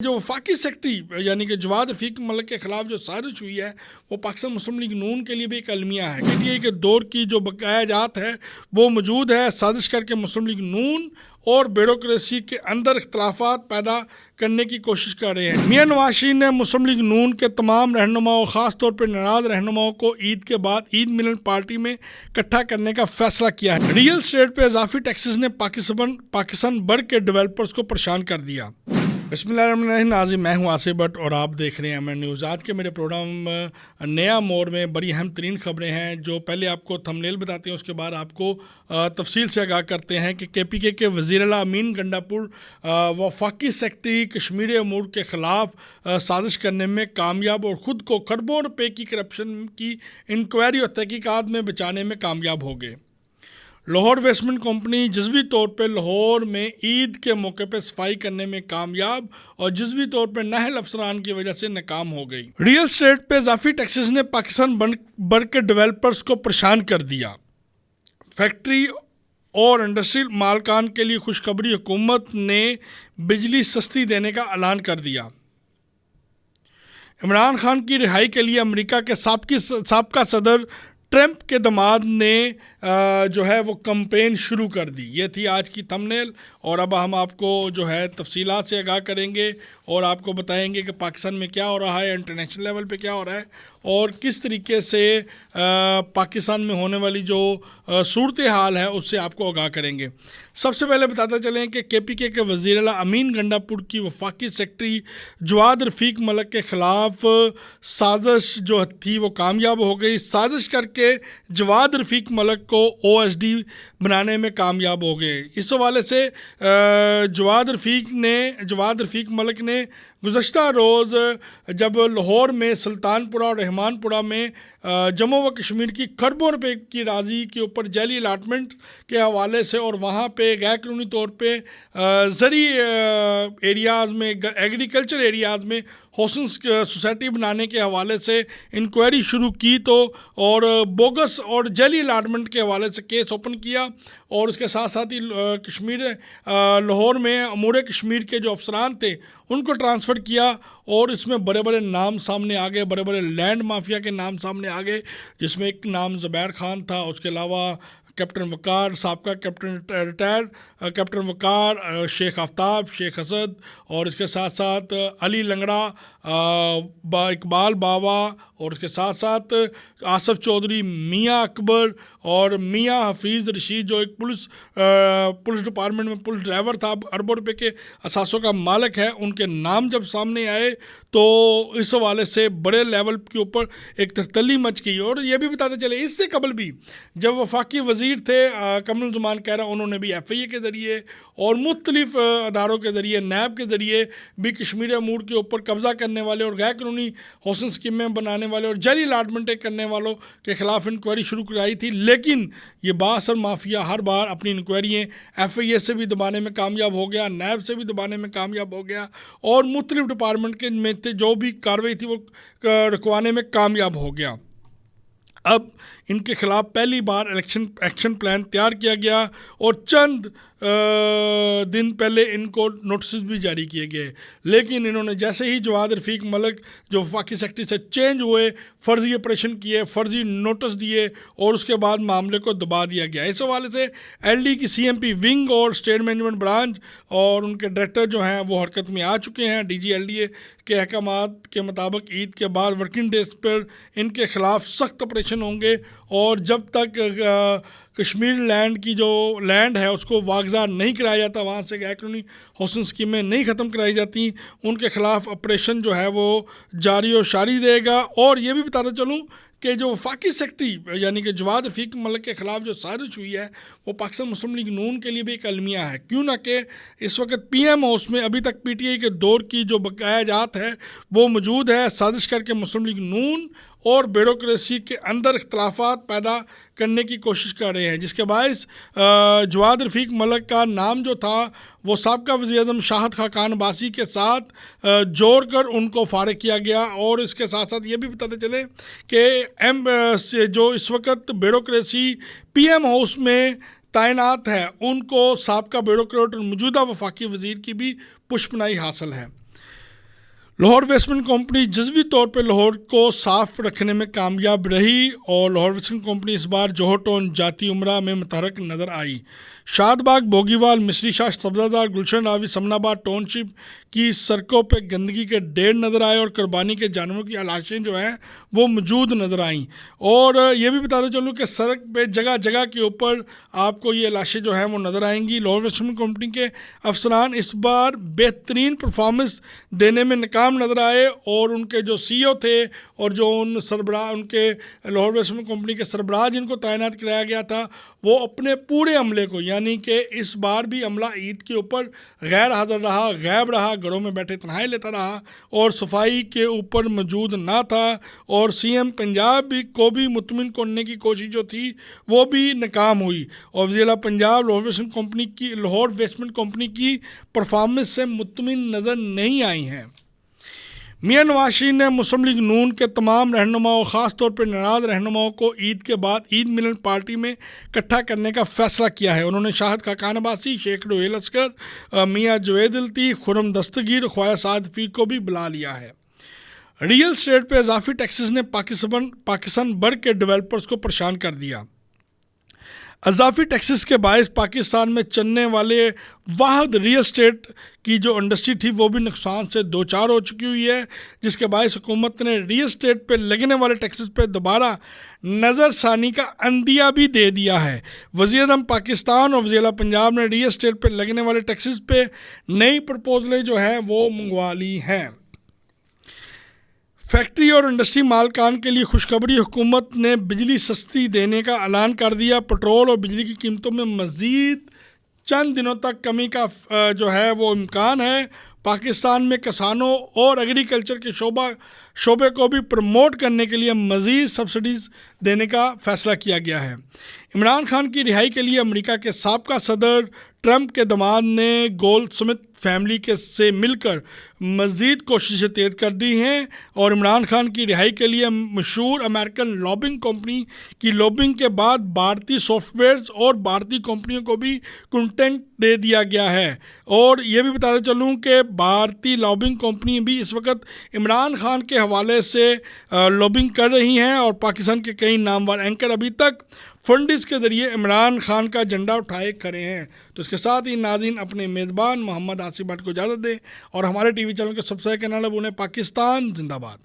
جو وفاقی سیکرٹری یعنی کہ جواد رفیق ملک کے خلاف جو سازش ہوئی ہے وہ پاکستان مسلم لیگ نون کے لیے بھی ایک المیہ ہے کہ کے دور کی جو بقایا جات ہے وہ موجود ہے. سازش کر کے مسلم لیگ نون اور بیوروکریسی کے اندر اختلافات پیدا کرنے کی کوشش کر رہے ہیں. میاں نواز شریف نے مسلم لیگ نون کے تمام رہنماؤں خاص طور پر ناراض رہنماؤں کو عید کے بعد عید ملن پارٹی میں اکٹھا کرنے کا فیصلہ کیا ہے. ریئل اسٹیٹ پہ اضافی ٹیکسز نے پاکستان بھر کے ڈیولپرز کو پریشان کر دیا. بسم اللہ الرحمن الرحیم. ناظرین میں ہوں آصف بٹ اور آپ دیکھ رہے ہیں میں نیوز. آج کے میرے پروگرام نیا موڑ میں بڑی اہم ترین خبریں ہیں جو پہلے آپ کو تھمبنیل بتاتے ہیں, اس کے بعد آپ کو تفصیل سے آگاہ کرتے ہیں کہ KPK کے وزیر اعلیٰ امین گنڈاپور وفاقی سیکرٹری کشمیر امور کے خلاف سازش کرنے میں کامیاب اور خود کو کھربوں روپے کی کرپشن کی انکوائری اور تحقیقات میں بچانے میں کامیاب ہو گئے. لاہور انویسٹمنٹ کمپنی جزوی طور پہ لاہور میں عید کے موقع پہ صفائی کرنے میں کامیاب اور جزوی طور پہ نااہل افسران کی وجہ سے ناکام ہو گئی. ریئل اسٹیٹ پہ اضافی ٹیکسز نے پاکستان بھر کے ڈیولپرز کو پریشان کر دیا. فیکٹری اور انڈسٹریل مالکان کے لیے خوشخبری, حکومت نے بجلی سستی دینے کا اعلان کر دیا. عمران خان کی رہائی کے لیے امریکہ کے سابقہ صدر ٹرمپ کے داماد نے جو ہے وہ کمپین شروع کر دی. یہ تھی آج کی تھمبنیل اور اب ہم آپ کو جو ہے تفصیلات سے آگاہ کریں گے اور آپ کو بتائیں گے کہ پاکستان میں کیا ہو رہا ہے, انٹرنیشنل لیول پہ کیا ہو رہا ہے اور کس طریقے سے پاکستان میں ہونے والی جو صورتحال ہے اس سے آپ کو آگاہ کریں گے. سب سے پہلے بتاتا چلیں کہ KPK کے وزیر اعلیٰ امین گنڈاپور کی وفاقی سیکرٹری جواد رفیق ملک کے خلاف سازش جو تھی وہ کامیاب ہو گئی. سازش کر کے جواد رفیق ملک کو OSD بنانے میں کامیاب ہو گئے. اس حوالے سے جواد رفیق ملک نے گزشتہ روز جب لاہور میں سلطان پورہ اور رحمان پورہ میں جموں و کشمیر کی کھربوں روپے کی راضی کے اوپر جعلی الاٹمنٹ کے حوالے سے اور وہاں پہ غیر قانونی طور پہ زرعی ایریاز میں ایگریکلچر ایریاز میں ہاؤسنگ سوسائٹی بنانے کے حوالے سے انکوائری شروع کی تو اور بوگس اور جعلی الاٹمنٹ کے حوالے سے کیس اوپن کیا اور اس کے ساتھ ساتھ ہی لاہور میں امور کشمیر کے جو افسران تھے ان کو ٹرانسفر کیا اور اس میں بڑے بڑے نام سامنے آ گئے, بڑے بڑے لینڈ مافیا کے نام سامنے آ گئے جس میں ایک نام زبیر خان تھا. اس کے علاوہ کیپٹن وقار, سابقہ کیپٹن ریٹائرڈ کیپٹن وقار, شیخ آفتاب, شیخ اسد اور اس کے ساتھ ساتھ علی لنگڑا, اقبال باوا اور اس کے ساتھ ساتھ آصف چودھری, میاں اکبر اور میاں حفیظ رشید جو ایک پولیس ڈپارٹمنٹ میں پولیس ڈرائیور تھا, اربوں روپے کے اثاثوں کا مالک ہے. ان کے نام جب سامنے آئے تو اس حوالے سے بڑے لیول کے اوپر ایک ترتلی مچ گئی. اور یہ بھی بتاتے چلے اس سے قبل بھی جب وفاقی وزیر تھے کمر الزمان کہہ رہا, انہوں نے بھی FIA کے ذریعے اور مختلف اداروں کے ذریعے نیب کے ذریعے بھی کشمیر امور کے اوپر قبضہ کرنے والے اور غیر قانونی ہاؤسنگ اسکیمیں بنانے والے اور جعلی الاٹمنٹیں کرنے والوں کے خلاف انکوائری شروع کرائی تھی. لیکن یہ بااثر مافیا ہر بار اپنی انکوائریاں FIA سے بھی دبانے میں کامیاب ہو گیا, نیب سے بھی دبانے میں کامیاب ہو گیا اور مختلف ڈپارٹمنٹ کے میں جو بھی کارروائی تھی وہ رکوانے میں کامیاب ہو گیا. اب ان کے خلاف پہلی بار ایکشن پلان تیار کیا گیا اور چند دن پہلے ان کو نوٹسز بھی جاری کیے گئے. لیکن انہوں نے جیسے ہی جواد رفیق ملک جو وفاقی سیکرٹری سے چینج ہوئے, فرضی آپریشن کیے, فرضی نوٹس دیے اور اس کے بعد معاملے کو دبا دیا گیا. اس حوالے سے LD کی CMP ونگ اور اسٹیٹ مینجمنٹ برانچ اور ان کے ڈائریکٹر جو ہیں وہ حرکت میں آ چکے ہیں. DG LDA کے احکامات کے مطابق عید کے بعد ورکنگ ڈیز پر ان کے خلاف سخت آپریشن ہوں گے اور جب تک کشمیر لینڈ کی جو لینڈ ہے اس کو واگزار نہیں کرایا جاتا, وہاں سے غیر قانونی ہاؤسنگ اسکیمیں نہیں ختم کرائی جاتی, ان کے خلاف آپریشن جو ہے وہ جاری و ساری رہے گا. اور یہ بھی بتاتا چلوں کہ جو وفاقی سیکرٹری یعنی کہ جواد رفیق ملک کے خلاف جو سازش ہوئی ہے وہ پاکستان مسلم لیگ نون کے لیے بھی ایک المیہ ہے. کیوں نہ کہ اس وقت PM ہاؤس میں ابھی تک PTI کے دور کی جو بقایا جات ہے وہ موجود ہے. سازش کر کے مسلم لیگ نون اور بیوروکریسی کے اندر اختلافات پیدا کرنے کی کوشش کر رہے ہیں, جس کے باعث جواد رفیق ملک کا نام جو تھا وہ سابقہ وزیر اعظم شاہد خاقان عباسی کے ساتھ جوڑ کر ان کو فارغ کیا گیا. اور اس کے ساتھ ساتھ یہ بھی بتاتے چلیں کہ جو اس وقت بیوروکریسی PM ہاؤس میں تعینات ہے ان کو سابقہ بیوروکریٹ اور موجودہ وفاقی وزیر کی بھی پشپنائی حاصل ہے. لاہور ویسٹمنٹ کمپنی جزوی طور پہ لاہور کو صاف رکھنے میں کامیاب رہی اور لاہور ویسٹمنٹ کمپنی اس بار جوہر ٹاؤن جاتی عمرہ میں متحرک نظر آئی۔ شاد باغ، بوگیوال، مصری شاہ، سبزہ گلشن راوی، سمن آباد ٹاؤن شپ کی سڑکوں پہ گندگی کے ڈھیر نظر آئے اور قربانی کے جانوروں کی لاشیں جو ہیں وہ موجود نظر آئیں۔ اور یہ بھی بتاتے چلوں کہ سڑک پہ جگہ جگہ کے اوپر آپ کو یہ لاشیں جو ہیں وہ نظر آئیں گی۔ لاہور ویسٹمنٹ کمپنی کے افسران اس بار بہترین پرفارمنس دینے میں ناکام نظر آئے اور ان کے جو سی او تھے اور جو ان سربراہ، ان کے لاہور ویسٹمنٹ کمپنی کے سربراہ جن کو تعینات کرایا گیا تھا، وہ اپنے پورے عملے کو، یعنی کہ اس بار بھی عملہ عید کے اوپر غیر حاضر رہا، غائب رہا، گھروں میں بیٹھے تنہائی لیتا رہا اور صفائی کے اوپر موجود نہ تھا، اور سی ایم پنجاب کو بھی مطمئن کرنے کی کوشش جو تھی وہ بھی ناکام ہوئی، اور وزیر اعلیٰ پنجاب لاہور ویسٹمنٹ کمپنی کی پرفارمنس سے مطمئن نظر نہیں آئی ہیں۔ میاں نواز شریف نے مسلم لیگ نون کے تمام رہنماؤں، خاص طور پر ناراض رہنماؤں کو عید کے بعد عید ملن پارٹی میں اکٹھا کرنے کا فیصلہ کیا ہے۔ انہوں نے شاہد خاقان عباسی، شیخ روہیل اسکر، میاں جوید الطیف، خرم دستگیر، خواجہ سعد فیق کو بھی بلا لیا ہے۔ ریئل اسٹیٹ پہ اضافی ٹیکسز نے پاکستان بھر کے ڈیولپرز کو پریشان کر دیا۔ اضافی ٹیکسز کے باعث پاکستان میں چلنے والے واحد ریئل اسٹیٹ کی جو انڈسٹری تھی وہ بھی نقصان سے دوچار ہو چکی ہوئی ہے، جس کے باعث حکومت نے ریئل اسٹیٹ پہ لگنے والے ٹیکسز پہ دوبارہ نظر ثانی کا عندیہ بھی دے دیا ہے۔ وزیر اعظم پاکستان اور وزیر اعلیٰ پنجاب نے ریئل اسٹیٹ پہ لگنے والے ٹیکسز پہ نئی پرپوزلیں جو ہیں وہ منگوا لی ہیں۔ فیکٹری اور انڈسٹری مالکان کے لیے خوشخبری، حکومت نے بجلی سستی دینے کا اعلان کر دیا۔ پٹرول اور بجلی کی قیمتوں میں مزید چند دنوں تک کمی کا جو ہے وہ امکان ہے۔ پاکستان میں کسانوں اور ایگریکلچر کے شعبے کو بھی پروموٹ کرنے کے لیے مزید سبسڈیز دینے کا فیصلہ کیا گیا ہے۔ عمران خان کی رہائی کے لیے امریکہ کے سابقہ صدر ٹرمپ کے داماد نے گولڈ سمتھ فیملی سے مل کر مزید کوششیں تیز کر دی ہیں اور عمران خان کی رہائی کے لیے مشہور امریکن لابنگ کمپنی کی لابنگ کے بعد بھارتی سافٹ ویئرز اور بھارتی کمپنیوں کو بھی کنٹینٹ دے دیا گیا ہے۔ اور یہ بھی بتاتے چلوں کہ بھارتی لابنگ کمپنی بھی اس وقت عمران خان کے حوالے سے لابنگ کر رہی ہیں اور پاکستان کے کئی نامور اینکر ابھی تک فنڈز کے ذریعے عمران خان کا جھنڈا اٹھائے کھڑے ہیں۔ تو اس کے ساتھ ہی ناظرین اپنے میزبان محمد آصف بٹ کو اجازت دیں اور ہمارے ٹی وی چینل کو سبسکرائب کرنا نہ بھولیں۔ پاکستان زندہ باد۔